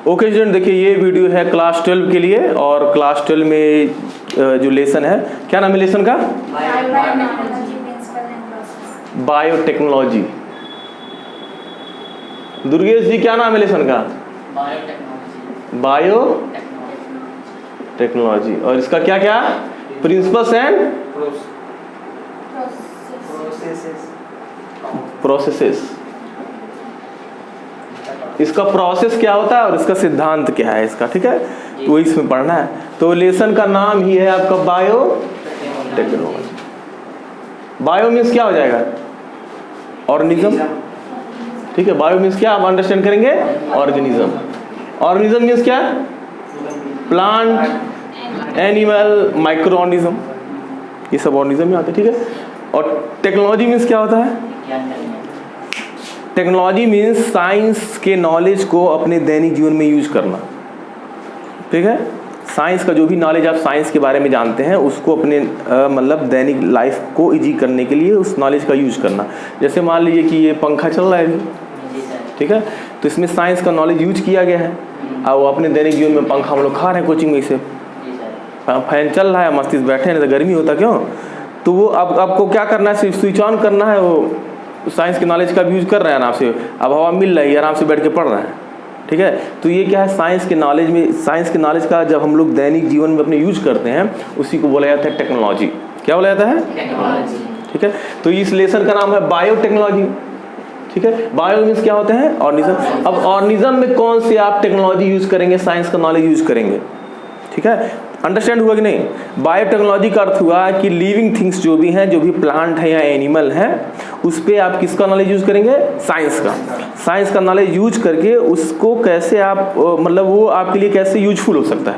Okay student, देखिए ये video है क्लास 12 के लिए, और क्लास 12 में जो लेसन है, क्या नाम है लेसन का? बायोटेक्नोलॉजी। दुर्गेश जी क्या नाम है लेसन का? बायोटेक्नोलॉजी। और इसका क्या क्या? Principles and processes. इसका प्रोसेस क्या होता है और इसका सिद्धांत क्या है इसका, ठीक है, तो वही इसमें पढ़ना है। तो लेसन का नाम ही है आपका बायोटेक्नोलॉजी। बायो मीन्स क्या हो जाएगा? ऑर्गेनिज्म, ठीक है। बायो मीन्स क्या, आप अंडरस्टैंड करेंगे? ऑर्गेनिज्म। ऑर्गेनिज्म मीन्स क्या? प्लांट, एनिमल, माइक्रो ऑर्गेनिज्म, ये सब ऑर्गेनिज्म में आते हैं, ठीक है। और टेक्नोलॉजी मीन्स क्या होता है? टेक्नोलॉजी मीन्स साइंस के नॉलेज को अपने दैनिक जीवन में यूज करना, ठीक है। साइंस का जो भी नॉलेज आप साइंस के बारे में जानते हैं उसको अपने मतलब दैनिक लाइफ को इजी करने के लिए उस नॉलेज का यूज करना। जैसे मान लीजिए कि ये पंखा चल रहा है, ठीक है, तो इसमें साइंस का नॉलेज यूज किया गया है। और अपने दैनिक जीवन में पंखा हम लोग खा रहे हैं कोचिंग में, इसे फैन चल रहा है, मस्ती से बैठे हैं, तो गर्मी होता क्यों? तो वो अब आपको क्या करना है, स्विच ऑन करना है, वो साइंस के नॉलेज का भी यूज कर रहे हैं आराम से, अब हवा मिल रही है, आराम से बैठ के पढ़ रहे हैं, ठीक है। तो ये क्या है, साइंस के नॉलेज में, साइंस के नॉलेज का जब हम लोग दैनिक जीवन में अपने यूज करते हैं उसी को बोला जाता है टेक्नोलॉजी। क्या बोला जाता है? टेक्नोलॉजी, ठीक है। तो इस लेसन का नाम है बायोटेक्नोलॉजी, ठीक है। बायो मीन्स क्या होते हैं? ऑर्गेनिज्म। अब ऑर्गेनिज्म में कौन से आप टेक्नोलॉजी यूज करेंगे, साइंस का नॉलेज यूज करेंगे, ठीक है। अंडरस्टैंड हुआ कि नहीं? बायोटेक्नोलॉजी का अर्थ हुआ कि लिविंग थिंग्स जो भी हैं, जो भी प्लांट है या एनिमल है, उस पर आप किसका नॉलेज यूज करेंगे? साइंस का। साइंस का नॉलेज यूज करके उसको कैसे आप मतलब वो आपके लिए कैसे यूजफुल हो सकता है,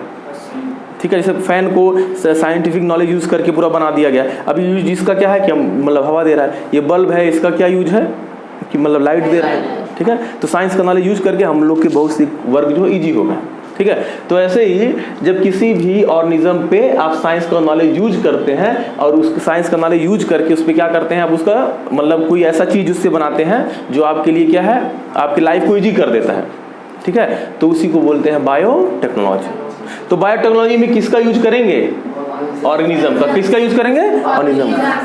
ठीक है। जैसे फैन को साइंटिफिक नॉलेज यूज करके पूरा बना दिया गया। अभी यूज इसका क्या है कि मतलब हवा दे रहा है। ये बल्ब है, इसका क्या यूज है कि मतलब लाइट दे रहा है, ठीक है। तो साइंस का नॉलेज यूज करके हम लोग के बहुत सी वर्क जो ईजी हो गए, ठीक है। तो ऐसे ही जब किसी भी ऑर्गेनिज्म पे आप साइंस का नॉलेज यूज करते हैं और उस साइंस का नॉलेज यूज करके उस पर क्या करते हैं, आप उसका मतलब कोई ऐसा चीज उससे बनाते हैं जो आपके लिए क्या है, आपकी लाइफ को ईजी कर देता है, ठीक है। तो उसी को बोलते हैं बायोटेक्नोलॉजी। तो बायोटेक्नोलॉजी में किसका यूज करेंगे? ऑर्गेनिज्म का। किसका यूज करेंगे? ऑर्गेनिज्म का।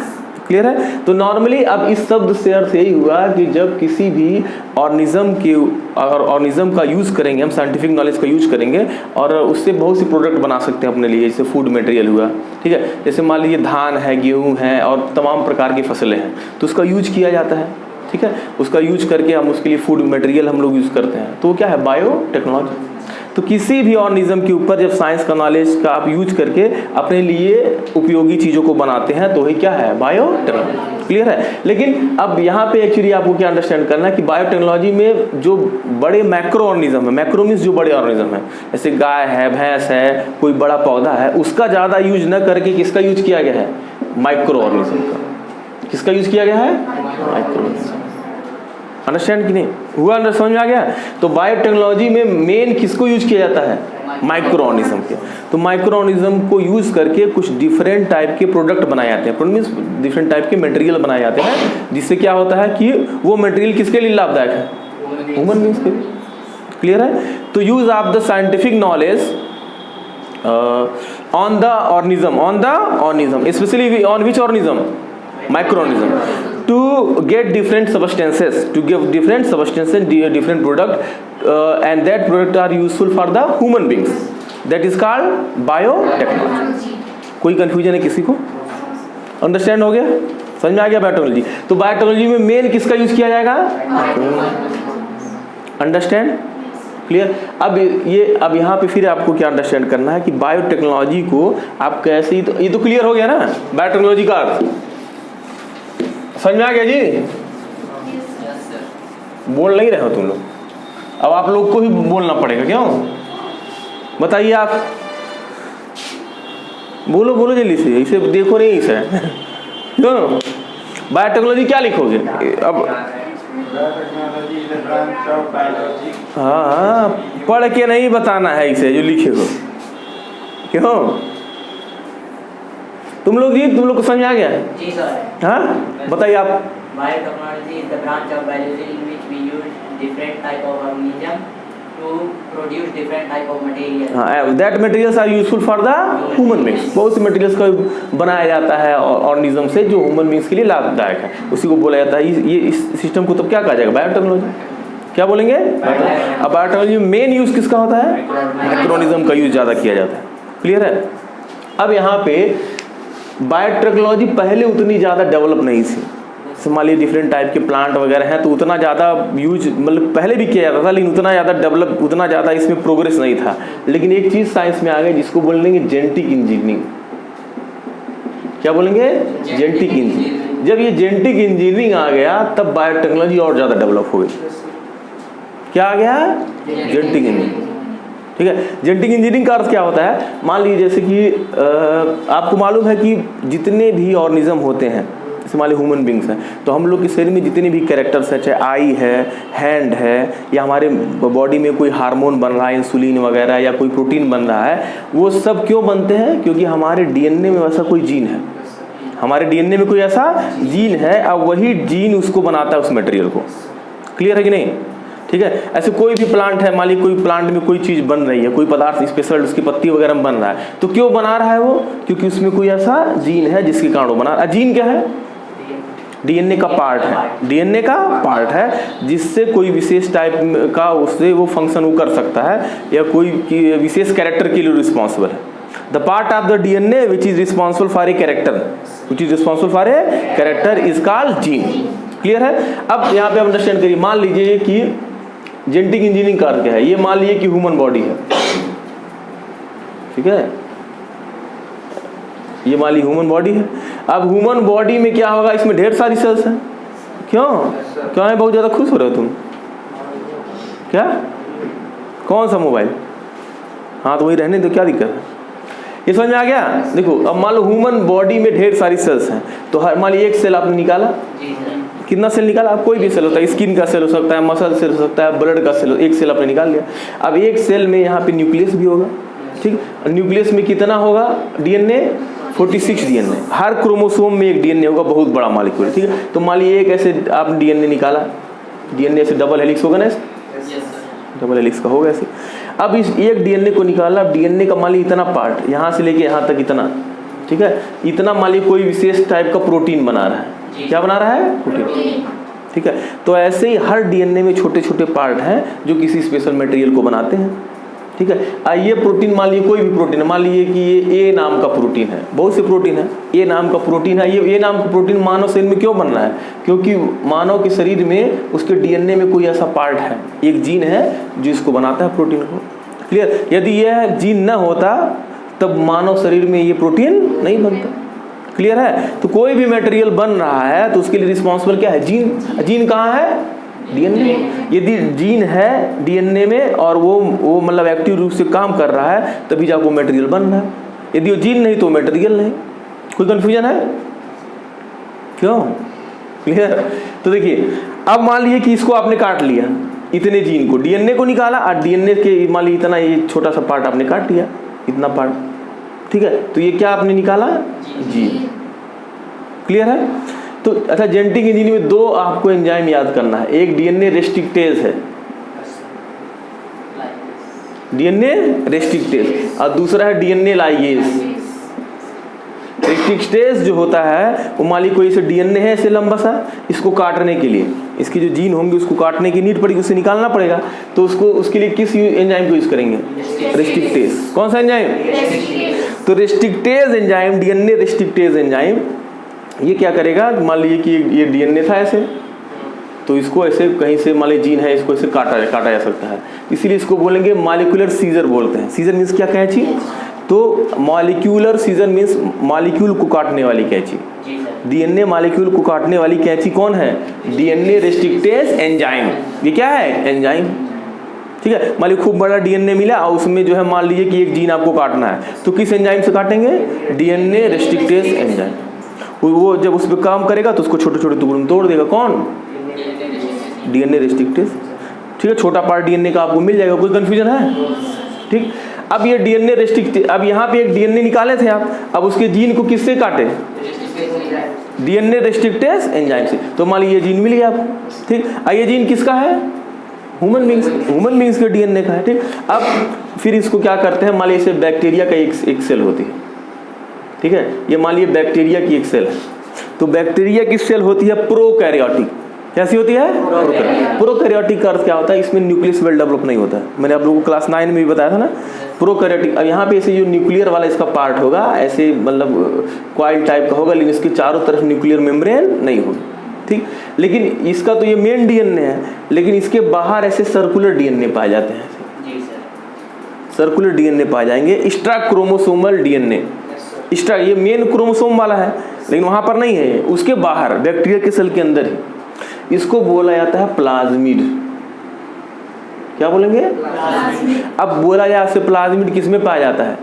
क्लियर है? तो नॉर्मली अब इस शब्द से अर्थ यही हुआ कि जब किसी भी ऑर्गेनिज्म का यूज करेंगे, हम साइंटिफिक नॉलेज का यूज करेंगे और उससे बहुत सी प्रोडक्ट बना सकते हैं अपने लिए, जैसे फूड मटेरियल हुआ, ठीक है। जैसे मान लीजिए धान है, गेहूं है और तमाम प्रकार की फसलें हैं, तो उसका यूज किया जाता है, ठीक है। उसका यूज करके हम उसके लिए फूड मटेरियल हम लोग यूज करते हैं, तो वो क्या है? बायोटेक्नोलॉजी। तो किसी भी ऑर्गेनिज्म के ऊपर जब साइंस का नॉलेज का आप यूज करके अपने लिए उपयोगी चीज़ों को बनाते हैं तो वही क्या है? बायोटेक्नोलॉजी। क्लियर है? लेकिन अब यहाँ पे एक्चुअली आपको क्या अंडरस्टैंड करना है कि बायोटेक्नोलॉजी में जो बड़े मैक्रो ऑर्गेनिज्म है, मैक्रो मीन्स जो बड़े ऑर्गेनिज्म है, जैसे गाय है, भैंस है, कोई बड़ा पौधा है, उसका ज़्यादा यूज न करके किसका यूज किया गया है? माइक्रो ऑर्गेनिज्म का। किसका यूज किया गया है? Micro organism. अंडरस्टैंड कि नहीं हुआ? अंडर समझ में आ गया? तो बायोटेक्नोलॉजी में मेन किसको यूज किया जाता है? माइक्रो ऑर्गेनिज्म के। तो माइक्रो ऑर्गेनिज्म को यूज करके कुछ डिफरेंट टाइप के प्रोडक्ट बनाए जाते हैं। प्रोडक्ट मीन्स डिफरेंट टाइप के मटेरियल बनाए जाते हैं, जिससे क्या होता है कि वो मटेरियल किसके लिए लाभदायक है? ह्यूमन बीइंग्स के लिए। क्लियर है? तो use of the scientific knowledge on the organism, specially on which organism? Microorganism, to get different substances, to give different substances, different product, and that product are useful for the human beings. That is called biotechnology. कोई confusion है किसी को? Understand हो गया? समझ में आ गया बायोटेक्नोलॉजी? तो बायोटेक्नोलॉजी में मेन किसका यूज किया जाएगा? अंडरस्टैंड? क्लियर? अब यहाँ पे फिर आपको क्या अंडरस्टैंड करना है कि बायोटेक्नोलॉजी को आप कैसे, ये तो क्लियर हो गया ना बायोटेक्नोलॉजी का अर्थ? समझ में आ गया जी? बोल नहीं रहे हो तुम लोग, अब आप लोग को ही बोलना पड़ेगा। क्यों? बताइए आप, बोलो बोलो जल्दी से, इसे देखो नहीं इसे। क्यों? बायोटेक्नोलॉजी क्या लिखोगे अब? हाँ, पढ़ के नहीं बताना है इसे जो लिखे हो। क्यों? तुम लोग को समझ में आ गया? जी सर। हाँ, बताइए आप। Biotechnology is the branch of biology in which we use different type of organism to produce different type of material. हाँ, that materials are useful for the human beings. बहुत से मटेरियल्स का बनाया जाता है ऑर्गेनिज्म से जो ह्यूमन बींग्स के लिए लाभदायक है, उसी को बोला जाता है। ये इस सिस्टम को तब क्या कहा जाएगा? बायोटेक्नोलॉजी। क्या बोलेंगे? अब बायोटेक्नोलॉजी में मेन यूज किसका होता है? माइक्रोऑर्गेनिज्म का यूज ज़्यादा किया जाता है। क्लियर है? अब यहाँ पे बायोटेक्नोलॉजी पहले उतनी ज़्यादा डेवलप नहीं थी। मान लीजिए डिफरेंट टाइप के प्लांट वगैरह हैं तो उतना ज़्यादा यूज मतलब पहले भी किया जाता था, लेकिन उतना ज़्यादा डेवलप, उतना ज़्यादा इसमें प्रोग्रेस नहीं था। लेकिन एक चीज़ साइंस में आ गई जिसको बोलेंगे जेनेटिक इंजीनियरिंग। क्या बोलेंगे? Genetic engineering. जब ये जेनेटिक इंजीनियरिंग आ गया तब बायोटेक्नोलॉजी और ज़्यादा डेवलप हो गई। क्या आ गया? Genetic engineering. ठीक है, जेनेटिक इंजीनियरिंग का अर्थ क्या होता है? मान लीजिए जैसे कि आपको मालूम है कि जितने भी ऑर्गेनिज्म होते हैं, जैसे मान लीजिए ह्यूमन बींग्स हैं, तो हम लोग के शरीर में जितने भी कैरेक्टर्स हैं, चाहे आई है, हैंड है, या हमारे बॉडी में कोई हार्मोन बन रहा है, इंसुलिन वगैरह, या कोई प्रोटीन बन रहा है, वो सब क्यों बनते हैं? क्योंकि हमारे डीएनए में वैसा कोई जीन है। हमारे डीएनए में कोई ऐसा जीन है, अब वही जीन उसको बनाता है, उस मटेरियल को। क्लियर है कि नहीं? ठीक है, ऐसे कोई भी प्लांट है, मान लीजिए कोई प्लांट में कोई चीज़ बन रही है, कोई पदार्थ स्पेशल उसकी पत्ती वगैरह में बन रहा है, तो क्यों बना रहा है वो? क्योंकि उसमें कोई ऐसा जीन है जिसके कारण वो बना रहा है। जीन क्या है? डीएनए का पार्ट है। डीएनए का पार्ट है जिससे कोई विशेष टाइप का उससे वो फंक्शन वो कर सकता है, या कोई विशेष कैरेक्टर के लिए रिस्पॉन्सिबल है। The part of the DNA which is responsible for a character, which is responsible for a character is called gene. Clear है? अब यहाँ पे अंडरस्टैंड करिए। मान लीजिए कि जेनेटिक इंजीनियरिंग का अर्थ क्या है? ये मान लीजिए कि ह्यूमन बॉडी है, ठीक है, ये मान लीजिए ह्यूमन बॉडी है। अब ह्यूमन बॉडी में क्या होगा? इसमें ढेर सारी सेल्स हैं। क्यों है? बहुत ज़्यादा खुश हो रहे हो तुम? क्या? कौन सा मोबाइल? हाँ तो वही रहने दो, क्या दिक्कत है? ये समझ में आ गया? देखो, अब मान लो ह्यूमन बॉडी में ढेर सारी सेल्स हैं, तो हर मान लीजिए एक सेल आपने निकाला, कितना सेल निकाला? आप कोई भी सेल होता है, स्किन का सेल हो सकता है, मसल सेल हो सकता है, ब्लड का सेल, एक सेल आपने निकाल लिया। अब एक सेल में यहाँ पे न्यूक्लियस भी होगा, ठीक? न्यूक्लियस में कितना होगा? DNA 46 DNA. हर क्रोमोसोम में एक डीएनए होगा, बहुत बड़ा मॉलिक्यूल, ठीक है। तो मान लीजिए एक ऐसे आप डीएनए निकाला, डीएनए से डबल हेलिक्स होगा ना, डबल हेलिक्स का होगा ऐसे। अब इस एक डीएनए को निकाला, डीएनए का मान लीजिए इतना पार्ट, यहाँ से लेके यहाँ तक इतना, ठीक है, इतना मान लीजिए कोई विशेष टाइप का प्रोटीन बना रहा है। क्या बना रहा है? प्रोटीन, ठीक है। तो ऐसे ही हर डीएनए में छोटे छोटे पार्ट हैं जो किसी स्पेशल मटेरियल को बनाते हैं, ठीक है। ये प्रोटीन मान लीजिए कोई भी प्रोटीन है, मान लीजिए कि ये ए नाम का प्रोटीन है, बहुत से प्रोटीन है, ए नाम का प्रोटीन है। ये ए नाम का प्रोटीन मानव शरीर में क्यों बन रहा है? क्योंकि मानव के शरीर में उसके डीएनए में कोई ऐसा पार्ट है, एक जीन है जो इसको बनाता है प्रोटीन को। क्लियर? यदि यह जीन न होता तब मानव शरीर में ये प्रोटीन नहीं बनता। क्लियर है? तो कोई भी मटेरियल बन रहा है तो उसके लिए रिस्पॉन्सिबल क्या है? जीन। जीन कहाँ है? डीएनए। यदि जीन है डीएनए में और वो मतलब एक्टिव रूप से काम कर रहा है तभी जाकर वो मटेरियल बन रहा है। यदि वो जीन नहीं तो मटेरियल नहीं। कोई कंफ्यूजन है? क्यों? क्लियर? तो देखिए, अब मान लीजिए कि इसको आपने काट लिया, इतने जीन को, डीएनए को निकाला, और डीएनए के मान लीजिए इतना ये छोटा सा पार्ट आपने काट लिया, इतना पार्ट, ठीक है। तो ये क्या आपने निकाला? जीन। क्लियर है? तो अच्छा, जेनेटिक इंजीनियरिंग में दो आपको एंजाइम याद करना है। एक डीएनए रेस्ट्रिक्टेज है, डीएनए रेस्ट्रिक्टेज, और दूसरा है डीएनए लाइगेज। रेस्ट्रिक्टेज जो होता है वो मान लीजिए कोई से डीएनए है ऐसे लंबा सा, इसको काटने के लिए, इसकी जो जीन होंगे उसको काटने की नीड पड़ेगी, उसे निकालना पड़ेगा। तो उसके लिए किस एंजाइम को यूज करेंगे? रेस्ट्रिक्टेज। कौन सा एंजाइम? तो रेस्ट्रिक्टेज एंजाइम, डीएनए रेस्ट्रिक्टेज एंजाइम, ये क्या करेगा? मान लीजिए कि ये डीएनए था ऐसे, तो इसको ऐसे कहीं से मान लीजिए जीन है, इसको ऐसे काटा जा सकता है, इसीलिए इसको बोलेंगे मॉलिक्यूलर सीजर बोलते हैं। सीजर मीन्स क्या कैंची? तो मॉलिक्यूलर सीजर मीन्स मॉलिक्यूल को काटने वाली कैंची। डीएनए मॉलिक्यूल को काटने वाली कैंची कौन है? DNA restrictase enzyme. ये क्या है? एंजाइम, ठीक है। मान लीजिए खूब बड़ा डीएनए मिला और उसमें जो है मान लीजिए कि एक जीन आपको काटना है, तो किस एंजाइम से काटेंगे? DNA restrictase enzyme. वो जब उस पर काम करेगा तो उसको छोटे छोटे टुकड़ों में तोड़ देगा। कौन? डीएनए रेस्ट्रिक्टेज, ठीक है। छोटा पार्ट डीएनए का आपको मिल जाएगा। कोई कंफ्यूजन है? ठीक। अब ये डीएनए रेस्ट्रिक्टेज, अब यहाँ पे एक डीएनए निकाले थे आप, अब उसके जीन को किससे काटे? डीएनए रेस्ट्रिक्टेज एंजाइम से। तो मान लीजिए जीन मिल गया आपको, ठीक। ये जीन किसका है? ह्यूमन बींग्स के डीएनए का है, ठीक। अब फिर इसको क्या करते हैं, मान लीजिए बैक्टीरिया का एक सेल होती है, ठीक है, ये मान लीजिए बैक्टीरिया की एक सेल है, तो बैक्टीरिया की सेल होती है प्रोकैरियोटिक। कैसी होती है? प्रोकैरियोटिक का अर्थ क्या होता है, इसमें न्यूक्लियस वेल डेवलप नहीं होता है। मैंने आप लोगों को क्लास 9 में भी बताया था ना, प्रोकैरियोटिक। अब यहाँ पे ऐसे जो न्यूक्लियर वाला इसका पार्ट होगा, ऐसे मतलब कॉइल टाइप का होगा, लेकिन इसके चारों तरफ न्यूक्लियर मेम्ब्रेन नहीं होगी, ठीक। लेकिन इसका तो ये मेन डीएनए है, लेकिन इसके बाहर ऐसे सर्कुलर डीएनए पाए जाते हैं, सर्कुलर डीएनए पाए जाएंगे, एक्स्ट्रा क्रोमोसोमल डीएनए। एक्स्ट्रा, ये मेन क्रोमोसोम वाला है, लेकिन वहां पर नहीं है, उसके बाहर बैक्टीरिया के सेल के अंदर ही। इसको बोला जाता है प्लाज्मिड। क्या बोलेंगे? अब बोला जाए से प्लाज्मिड किस में पाया जाता है?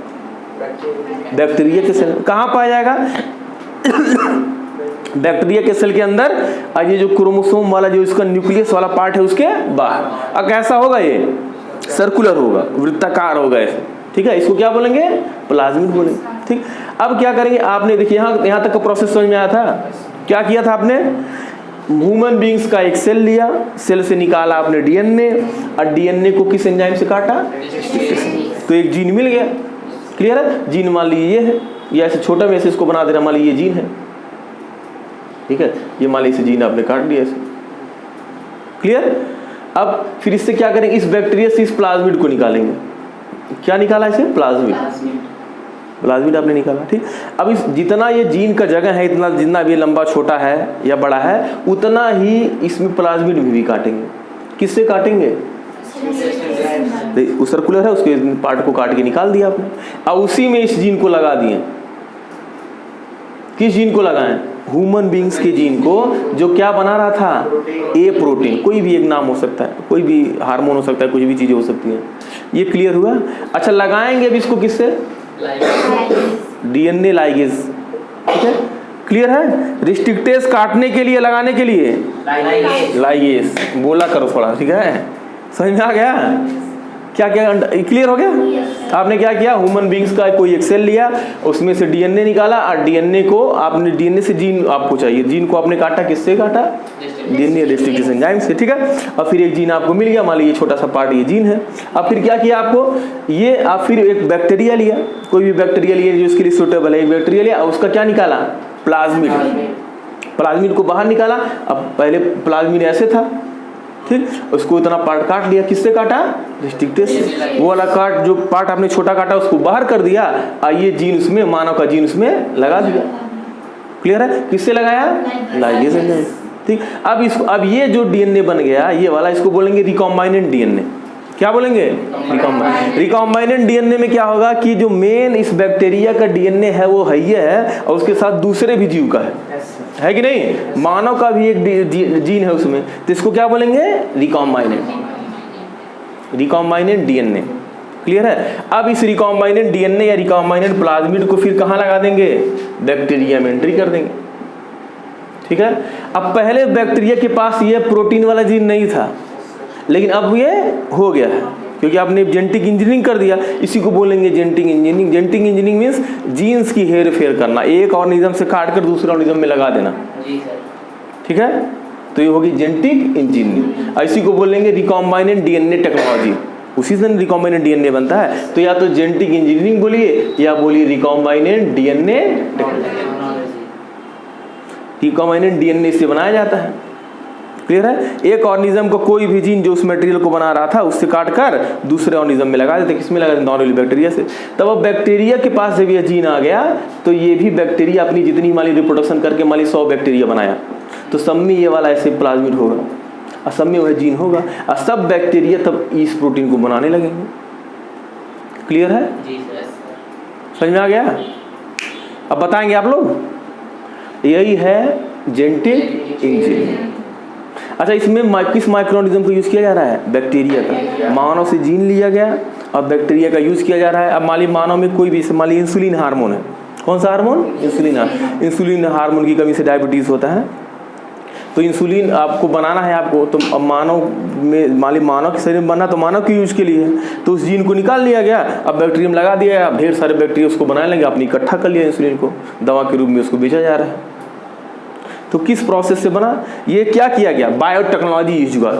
बैक्टीरिया के सेल। कहाँ पाया जाएगा? बैक्टीरिया के सेल के अंदर। और ये जो क्रोमोसोम वाला जो इसका न्यूक्लियस वाला पार्ट है उसके बाहर। अब कैसा होगा? ये सर्कुलर होगा, वृत्ताकार होगा ऐसे, ठीक है। इसको क्या बोलेंगे? प्लाज्मिड बोलेंगे, ठीक। अब क्या करेंगे, आपने देखिए यहाँ तक का प्रोसेस समझ में आया था। क्या किया था आपने? ह्यूमन बींग्स का एक सेल लिया, सेल से निकाला आपने डीएनए, और डीएनए को किस एंजाइम से काटा? तो एक जीन मिल गया। क्लियर है? जीन मान लीजिए ये है, या ऐसे छोटा में ऐसे इसको बना दे रहा, मान लीजिए ये जीन है, ठीक है। ये मान लीजिए जीन आपने काट दिया ऐसे। क्लियर? अब फिर इससे क्या करेंगे? इस बैक्टीरिया से इस प्लाज्मिड को निकालेंगे। क्या निकाला इसे? प्लाज्मिड आपने निकाला, ठीक। अब इस जितना ये जीन का जगह है, इतना जितना भी लंबा छोटा है या बड़ा है, उतना ही इसमें प्लाज्मिड भी काटेंगे। किससे काटेंगे? वो सर्कुलर है, उसके पार्ट को काट के निकाल दिया आपने, और उसी में इस जीन को लगा दिए। किस जीन को लगाएं? ह्यूमन बींग्स के जीन को, जो क्या बना रहा था? ए प्रोटीन। कोई भी एक नाम हो सकता है, कोई भी हार्मोन हो सकता है, कुछ भी चीजें हो सकती हैं। ये क्लियर हुआ? अच्छा, लगाएंगे अब इसको किससे? डीएनए लाइगेज, ठीक है। क्लियर है? रिस्ट्रिक्टेज काटने के लिए, लगाने के लिए लाइगेज बोला करो थोड़ा, ठीक है। समझ में आ गया? क्या क्या क्लियर हो गया? आपने क्या किया? ह्यूमन बींग्स का कोई एक सेल लिया, उसमें से डीएनए निकाला, और डीएनए को आपने, डीएनए से जीन आपको चाहिए, जीन को आपने काटा, किससे काटा? डीएनए रिस्ट्रिक्टेज एंजाइम से, ठीक है। और फिर एक जीन आपको मिल गया, मान लीजिए छोटा सा पार्ट ये जीन है। अब फिर क्या किया आपको? ये आप फिर एक बैक्टीरिया लिया, कोई भी बैक्टीरिया लिया जो इसके लिए सूटेबल है, एक बैक्टीरिया लिया, और उसका क्या निकाला? प्लाज्मिड। प्लाज्मिड को बाहर निकाला। अब पहले प्लाज्मिड ऐसे था, ठीक, उसको इतना पार्ट काट लिया। किससे काटा? रिस्ट्रिक्टेज से। वो वाला काट, जो पार्ट आपने छोटा काटा, उसको बाहर कर दिया, और ये जीन उसमें, मानव का जीन उसमें लगा दिया। क्लियर है? किससे लगाया? लाइगेज एंजाइम, ठीक। अब ये जो डीएनए बन गया ये वाला, इसको बोलेंगे रिकॉम्बाइनेंट डीएनए। क्या बोलेंगे? रिकॉम्बाइनेंट डीएनए में क्या होगा कि जो मेन इस बैक्टीरिया का डीएनए है वो है, और उसके साथ दूसरे भी जीव का है कि नहीं? मानव का भी एक जीन है उसमें, तो इसको क्या बोलेंगे? रिकॉम्बाइनेंट डीएनए। क्लियर है? अब इस रिकॉम्बाइनेंट डीएनए या रिकॉम्बाइनेंट प्लाज्मिड को फिर कहाँ लगा देंगे? बैक्टीरिया में एंट्री कर देंगे, ठीक है। अब पहले बैक्टीरिया के पास ये प्रोटीन वाला जीन नहीं था, लेकिन अब ये हो गया है, क्योंकि आपने जेनेटिक इंजीनियरिंग कर दिया। इसी को बोलेंगे genetic engineering. Genetic engineering means genes की हेर फेर करना, एक ऑर्गेनिज्म से काट कर दूसरे ऑर्गेनिज्म में लगा देना, ठीक है। तो ये होगी जेनेटिक इंजीनियरिंग। इसी को बोलेंगे रिकॉम्बाइनेंट डीएनए टेक्नोलॉजी। उसी से रिकॉम्बाइनेंट डीएनए बनता है। तो या तो जेनेटिक इंजीनियरिंग बोलिए, या बोलिए रिकॉम्बाइनेंट डीएनए टेक्नोलॉजी। रिकॉम्बाइनेंट डीएनए से बनाया जाता है। क्लियर है? एक ऑर्गेनिज्म को, कोई भी जीन जो उस मटेरियल को बना रहा था, उससे काट कर दूसरे ऑर्गेनिज्म में लगा देते। किसमें लगा देते? नॉर्मली बैक्टीरिया से। तब अब बैक्टीरिया के पास जब ये जीन आ गया, तो ये भी बैक्टीरिया अपनी जितनी माली रिप्रोडक्शन करके माली 100 बैक्टीरिया बनाया, तो सब में ये वाला ऐसे प्लाज्मिड होगा, और सब में वह जीन होगा, और सब बैक्टीरिया तब इस प्रोटीन को बनाने लगेंगे। क्लियर है? समझ में आ गया? अब बताएंगे आप लोग। यही है जेनेटिक इंजीनियरिंग। अच्छा, इसमें किस माइक्रोऑर्गेनिज्म को यूज किया जा रहा है? बैक्टीरिया का। मानव से जीन लिया गया और बैक्टीरिया का यूज किया जा रहा है। अब मान लीजिए मानव में कोई भी, मान लीजिए इंसुलिन हार्मोन है। कौन सा हार्मोन? इंसुलिन हार्मोन की कमी से डायबिटीज होता है, तो इंसुलिन आपको बनाना है आपको, तो अब मानव में, मान लीजिए मानव के शरीर में बनना, तो मानव के यूज के लिए है, तो उस जीन को निकाल लिया गया, अब बैक्टीरिया में लगा दिया गया, अब ढेर सारे बैक्टीरिया उसको बनाने लगे, आपने इकट्ठा कर लिया इंसुलिन को, दवा के रूप में उसको बेचा जा रहा है। तो किस प्रोसेस से बना? ये क्या किया गया? बायोटेक्नोलॉजी यूज हुआ।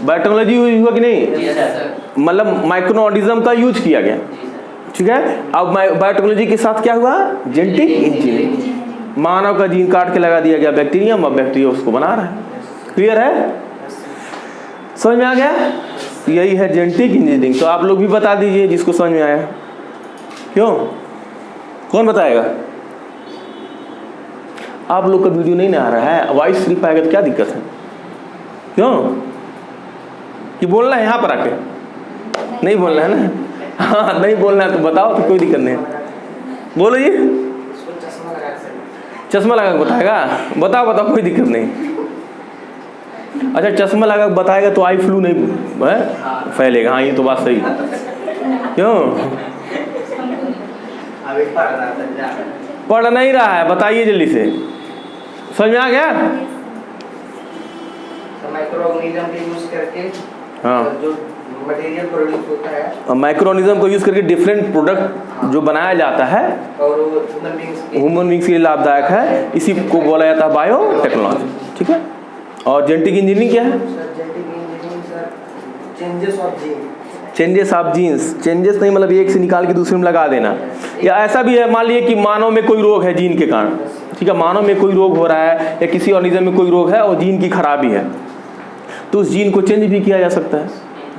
बायोटेक्नोलॉजी यूज हुआ कि नहीं? मतलब माइक्रो ऑर्गेनिज्म का यूज किया गया, ठीक है। अब बायोटेक्नोलॉजी के साथ क्या हुआ? Genetic engineering. मानव का जीन काट के लगा दिया गया बैक्टीरिया, अब बैक्टीरिया उसको बना रहा है। क्लियर है? समझ में आ गया? यही है जेनेटिक इंजीनियरिंग। तो आप लोग भी बता दीजिए जिसको समझ में आया। क्यों? कौन बताएगा? आप लोग का वीडियो नहीं आ रहा है, वॉइस सिर्फ आएगा तो क्या दिक्कत है? क्यों? कि बोलना है यहाँ पर आके? नहीं बोलना है ना? हाँ, नहीं बोलना है तो बताओ, तो कोई दिक्कत नहीं। बोलो जी। चश्मा लगा के बताएगा? बताओ बताओ, कोई दिक्कत नहीं। अच्छा, चश्मा लगा के बताएगा तो आई फ्लू नहीं फैलेगा। हाँ, ये तो बात सही। क्यों? पढ़ नहीं रहा है, बताइए जल्दी से। समझ में आ गया? माइक्रो ऑर्गेनिज्म को यूज करके हाँ, जो मटेरियल प्रोड्यूस होता है, माइक्रो ऑर्गेनिज्म को यूज करके डिफरेंट प्रोडक्ट जो बनाया जाता है और वो ह्यूमन बींग्स के लिए लाभदायक है, इसी को बोला जाता है बायोटेक्नोलॉजी, ठीक है। और जेनेटिक इंजीनियरिंग क्या है? Genetic engineering sir changes of gene. Changes of genes. Changes नहीं मतलब एक से निकाल के दूसरे में लगा देना। या ऐसा भी है, मान लीजिए कि मानव में कोई रोग है जीन के कारण, ठीक है, मानव में कोई रोग हो रहा है या किसी ऑर्गेनिज्म में कोई रोग है और जीन की खराबी है, तो उस जीन को चेंज भी किया जा सकता है,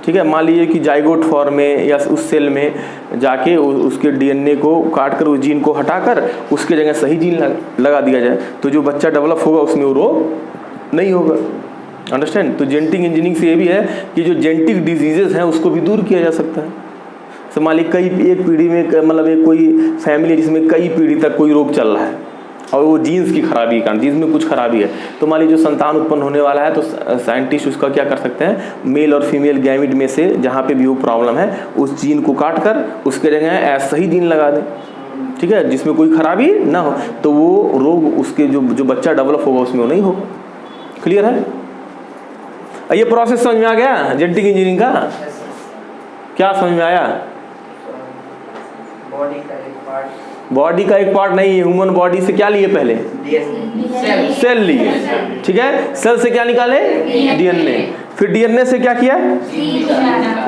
ठीक है। मान लीजिए कि जाइगोट फॉर्म में या उस सेल में जाके उसके डीएनए को काट कर उस जीन को हटाकर उसके जगह सही जीन लगा दिया जाए, तो जो बच्चा डेवलप होगा उसमें वो रोग नहीं होगा। अंडरस्टैंड? तो जेनेटिक इंजीनियरिंग से ये भी है कि जो जेनेटिक डिजीजेस हैं उसको भी दूर किया जा सकता है। तो मान लीजिए कई एक पीढ़ी में मतलब एक कोई फैमिली जिसमें कई पीढ़ी तक कोई रोग चल रहा है और वो जीन्स की खराबी के कारण, जीन्स में कुछ खराबी है, तो मान लीजिए जो संतान उत्पन्न होने वाला है तो साइंटिस्ट उसका क्या कर सकते हैं, मेल और फीमेल गैमिट में से जहाँ पे भी वो प्रॉब्लम है उस जीन को काट कर उसके जगह ऐसा ही जीन लगा दें, ठीक है, जिसमें कोई खराबी ना हो, तो वो रोग उसके जो बच्चा डेवलप होगा उसमें वो नहीं होगा। क्लियर है? ये प्रोसेस समझ में आ गया जेनेटिक इंजीनियरिंग का? क्या समझ में आया? बॉडी का एक पार्ट नहीं है। ह्यूमन बॉडी से क्या लिए? पहले सेल लिए, ठीक है। सेल से क्या निकाले? डीएनए। फिर डीएनए से क्या किया?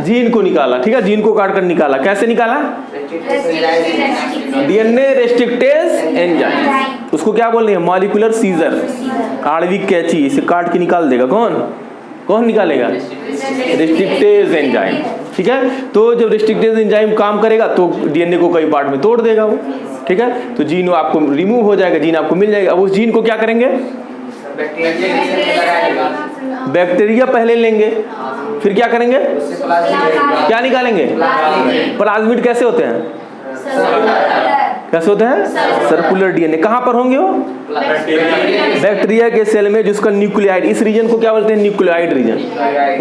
जीन को निकाला, ठीक है। जीन को काट कर निकाला। कैसे निकाला? DNA restrictase enzyme. उसको क्या बोल रहे हैं? मॉलिक्यूलर सीजर, आणविक कैंची। इसे काट के निकाल देगा कौन निकालेगा? रेस्ट्रिक्टेज एंजाइम, ठीक है। तो जब रेस्ट्रिक्टेज एंजाइम काम करेगा तो डीएनए को कई पार्ट में तोड़ देगा वो, ठीक है। तो जीन आपको रिमूव हो जाएगा, जीन आपको मिल जाएगा। अब उस जीन को क्या करेंगे? बैक्टीरिया पहले लेंगे, फिर क्या करेंगे? क्या निकालेंगे? प्लाज्मिड। कैसे होते हैं? कैसे होते हैं? Circular DNA. कहाँ पर होंगे वो? बैक्टीरिया के सेल में, जिसका न्यूक्लियाइड, इस रीजन को क्या बोलते हैं? न्यूक्लियाइड रीजन,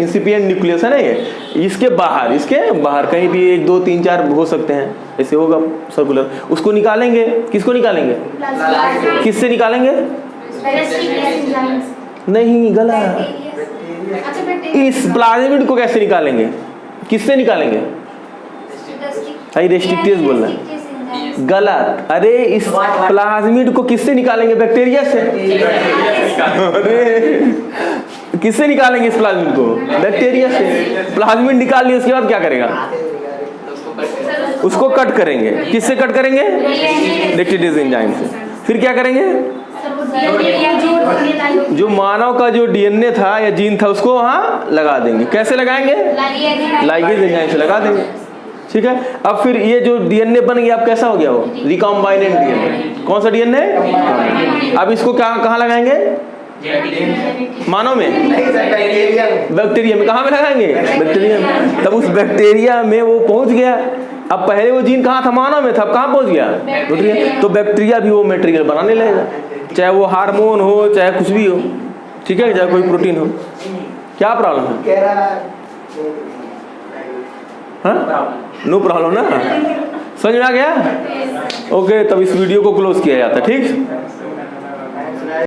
इंसिपिएंट न्यूक्लियस है ना ये। इसके बाहर कहीं भी 1 2 3 4 हो सकते हैं, ऐसे होगा सर्कुलर। उसको निकालेंगे। किसको निकालेंगे? किससे निकालेंगे? नहीं, गलत। इस प्लाज्मिड को कैसे निकालेंगे? किससे निकालेंगे? रेस्ट्रिक्टेज बोलना है, गलत। अरे इस प्लाज्मिड को किससे निकालेंगे? बैक्टीरिया से। अरे किससे निकालेंगे इस प्लाज्मिड को? बैक्टीरिया से। प्लाज्मिड निकाल लिया, उसके बाद क्या करेगा? उसको कट करेंगे। किससे कट करेंगे? रेस्ट्रिक्टेज एंजाइम से। फिर क्या करेंगे? जो मानव का जो डीएनए था या जीन था उसको वहां लगा देंगे। कैसे लगाएंगे? लाइगेज एंजाइम से लगा देंगे, ठीक है। अब फिर ये जो डीएनए बन गया, अब कैसा हो गया वो? रिकॉम्बाइनेंट डीएनए। कौन सा डीएनए? अब इसको कहाँ लगाएंगे? मानव में? बैक्टीरिया में। कहाँ में लगाएंगे? बैक्टीरिया में। तब उस बैक्टीरिया में वो पहुंच गया। अब पहले वो जीन कहाँ था? मानव में था, अब कहाँ पहुंच गया? बैक्टीरिया। तो बैक्टीरिया भी वो मटेरियल बनाने लगेगा, चाहे वो हार्मोन हो चाहे कुछ भी हो, ठीक है, चाहे कोई प्रोटीन हो। क्या प्रॉब्लम है? नो प्रॉब्लम ना? समझ में आ गया? ओके, तब इस वीडियो को क्लोज किया जाता है, ठीक।